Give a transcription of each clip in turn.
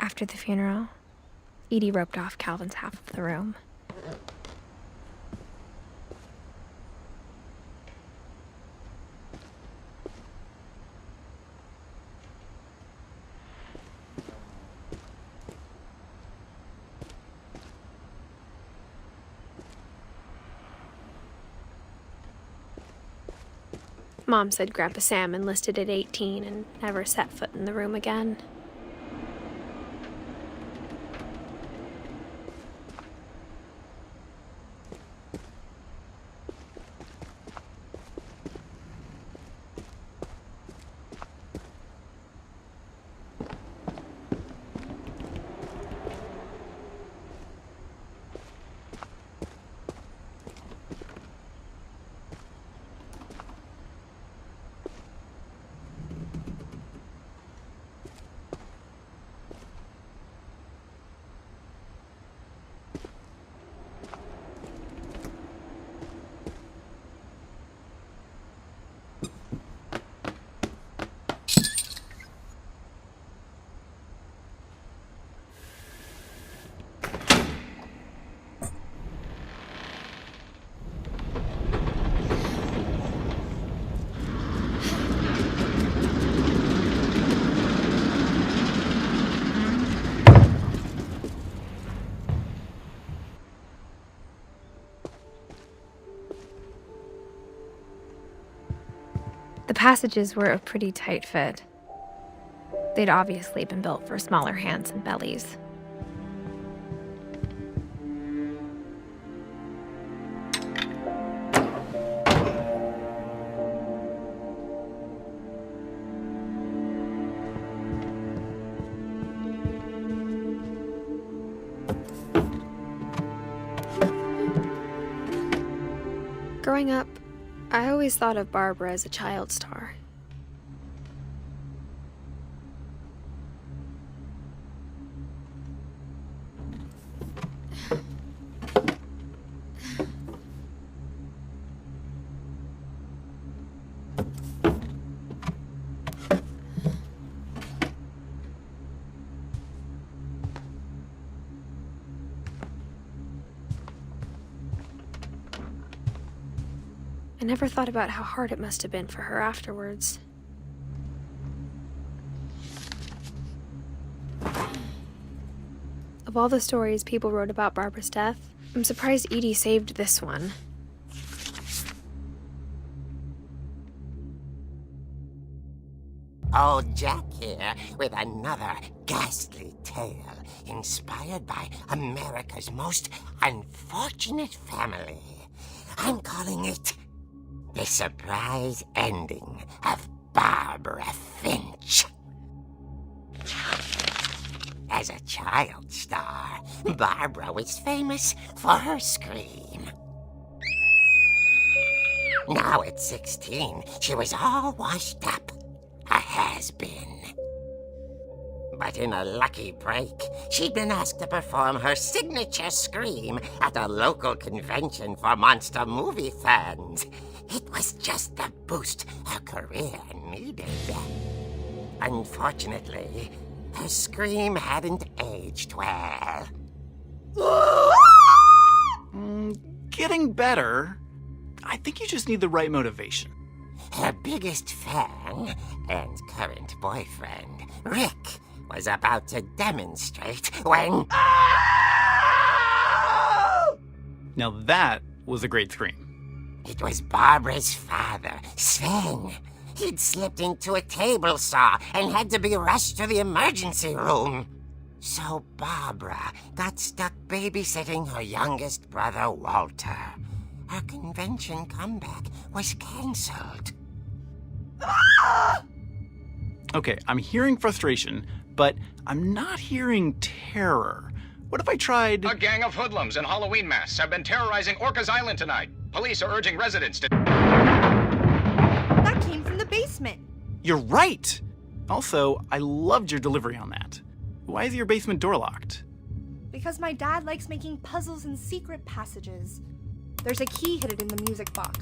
After the funeral, Edie roped off Calvin's half of the room. Mom said Grandpa Sam enlisted at 18 and never set foot in the room again. The passages were a pretty tight fit. They'd obviously been built for smaller hands and bellies. Growing up, I always thought of Barbara as a child star. I never thought about how hard it must have been for her afterwards. Of all the stories people wrote about Barbara's death, I'm surprised Edie saved this one. Old Jack here with another ghastly tale inspired by America's most unfortunate family. I'm calling it The Surprise Ending of Barbara Finch. As a child star, Barbara was famous for her scream. Now at 16, she was all washed up, a has-been. But in a lucky break, she'd been asked to perform her signature scream at a local convention for monster movie fans. It was just the boost her career needed. Unfortunately, her scream hadn't aged well. Getting better. I think you just need the right motivation. Her biggest fan and current boyfriend, Rick, was about to demonstrate when... Now that was a great scream. It was Barbara's father, Sven. He'd slipped into a table saw and had to be rushed to the emergency room. So Barbara got stuck babysitting her youngest brother, Walter. Her convention comeback was cancelled. Okay, I'm hearing frustration, but I'm not hearing terror. What if I tried... A gang of hoodlums in Halloween masks have been terrorizing Orcas Island tonight. Police are urging residents to... That came from the basement. You're right! Also, I loved your delivery on that. Why is your basement door locked? Because my dad likes making puzzles and secret passages. There's a key hidden in the music box.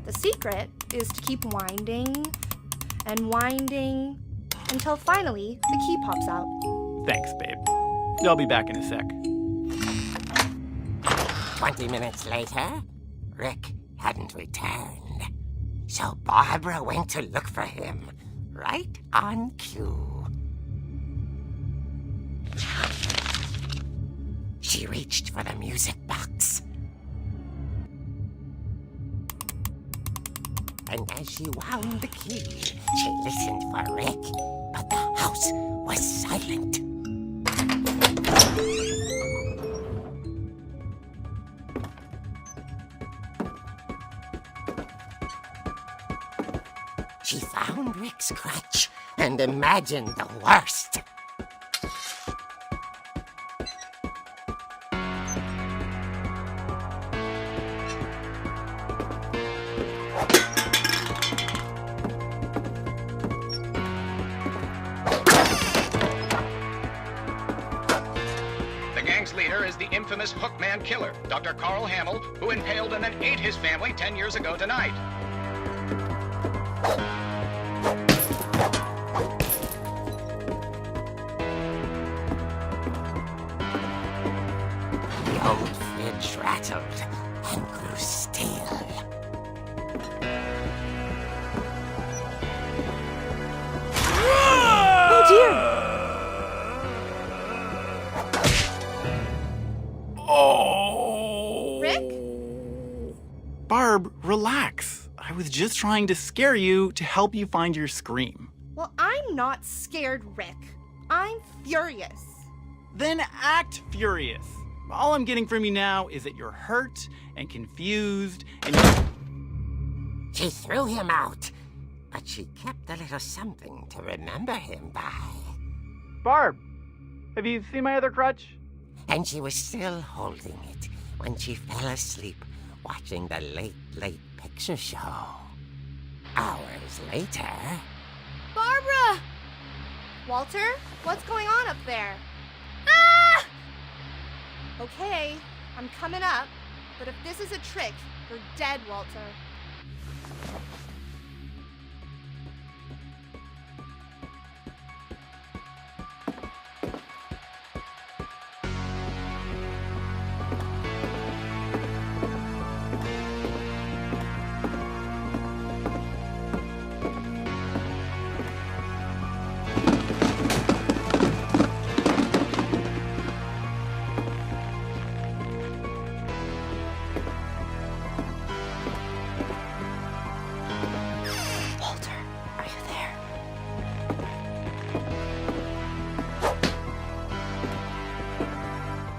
The secret is to keep winding and winding until finally the key pops out. Thanks, babe. I'll be back in a sec. 20 minutes later, Rick hadn't returned. So Barbara went to look for him, right on cue. She reached for the music box. And as she wound the key, she listened for Rick, but the house was silent. She found Rick's crutch and imagined the worst. The gang's leader is the infamous Hookman killer, Dr. Carl Hamill, who impaled and then ate his family 10 years ago tonight. The old fridge rattled and grew still. Oh dear! Oh! Rick? Barb, relax. I was just trying to scare you to help you find your scream. Well, I'm not scared, Rick. I'm furious. Then act furious. All I'm getting from you now is that you're hurt and confused and She threw him out, but she kept a little something to remember him by. Barb, have you seen my other crutch? And she was still holding it when she fell asleep watching the late picture show. Hours later... Barbara! Walter, what's going on up there? Ah! Okay, I'm coming up, but if this is a trick, you're dead, Walter.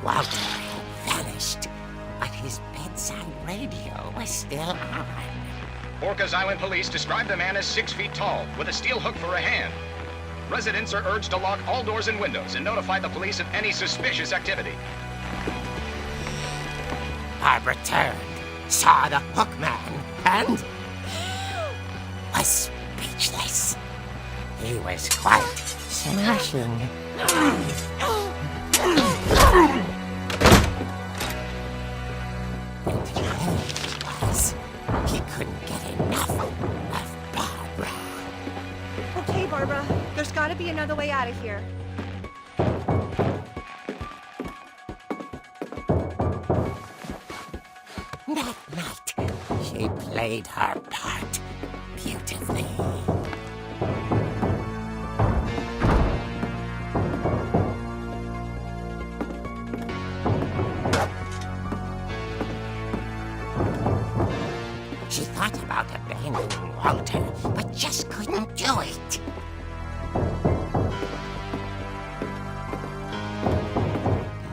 Walter had vanished, but his bedside radio was still on. Orcas Island police describe the man as 6 feet tall, with a steel hook for a hand. Residents are urged to lock all doors and windows and notify the police of any suspicious activity. Barbara turned, saw the hook man, and was speechless. He was quite smashing. And he was. He couldn't get enough of Barbara. Okay, Barbara, there's gotta be another way out of here. That night, she played her part beautifully. She thought about abandoning Walter, but just couldn't do it.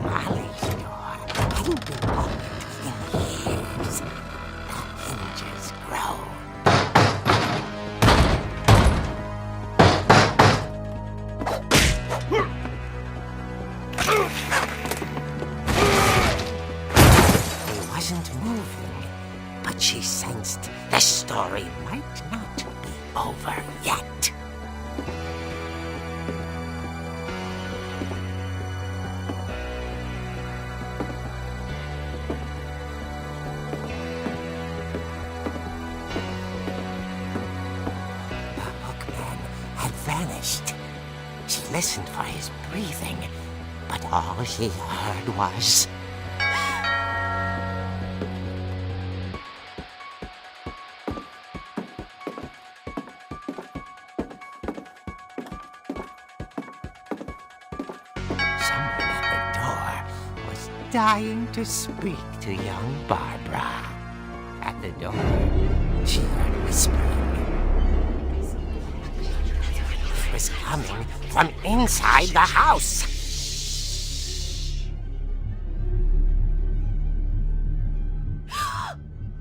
Molly's door hadn't been opened in years. The hinges groaned. He wasn't moving, but she sensed the story might not be over yet. The hookman had vanished, She listened for his breathing, but all she heard was... Someone at the door was dying to speak to young Barbara. At the door, she heard whispering. It was coming from inside the house.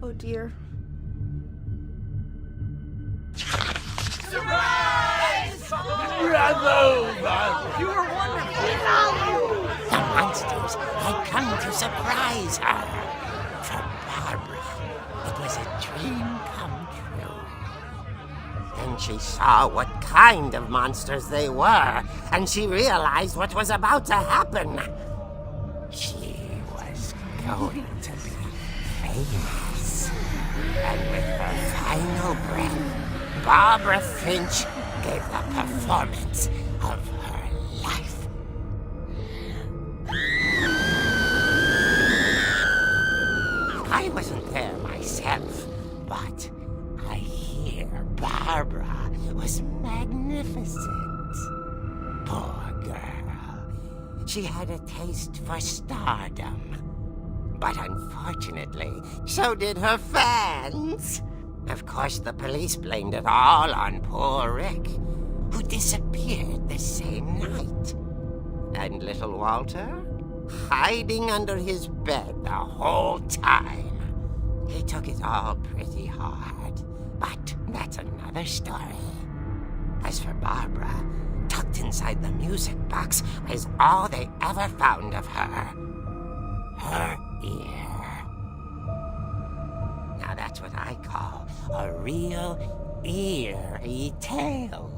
Oh dear. The monsters had come to surprise her. For Barbara, it was a dream come true. Then she saw what kind of monsters they were, and she realized what was about to happen. She was going to be famous. And with her final breath, Barbara Finch gave the performance of her life. I wasn't there myself, but I hear Barbara was magnificent. Poor girl. She had a taste for stardom. But unfortunately, so did her fans. Of course, the police blamed it all on poor Rick, who disappeared the same night. And little Walter? Hiding under his bed the whole time. He took it all pretty hard, but that's another story. As for Barbara, tucked inside the music box was all they ever found of her. Her ear. Now that's what I call a real eerie tale.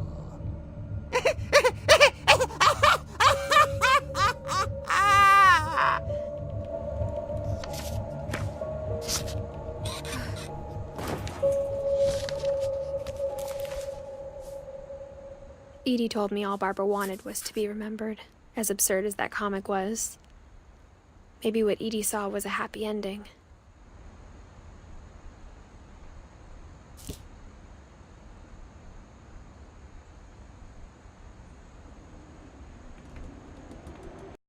Edie told me all Barbara wanted was to be remembered, as absurd as that comic was. Maybe what Edie saw was a happy ending.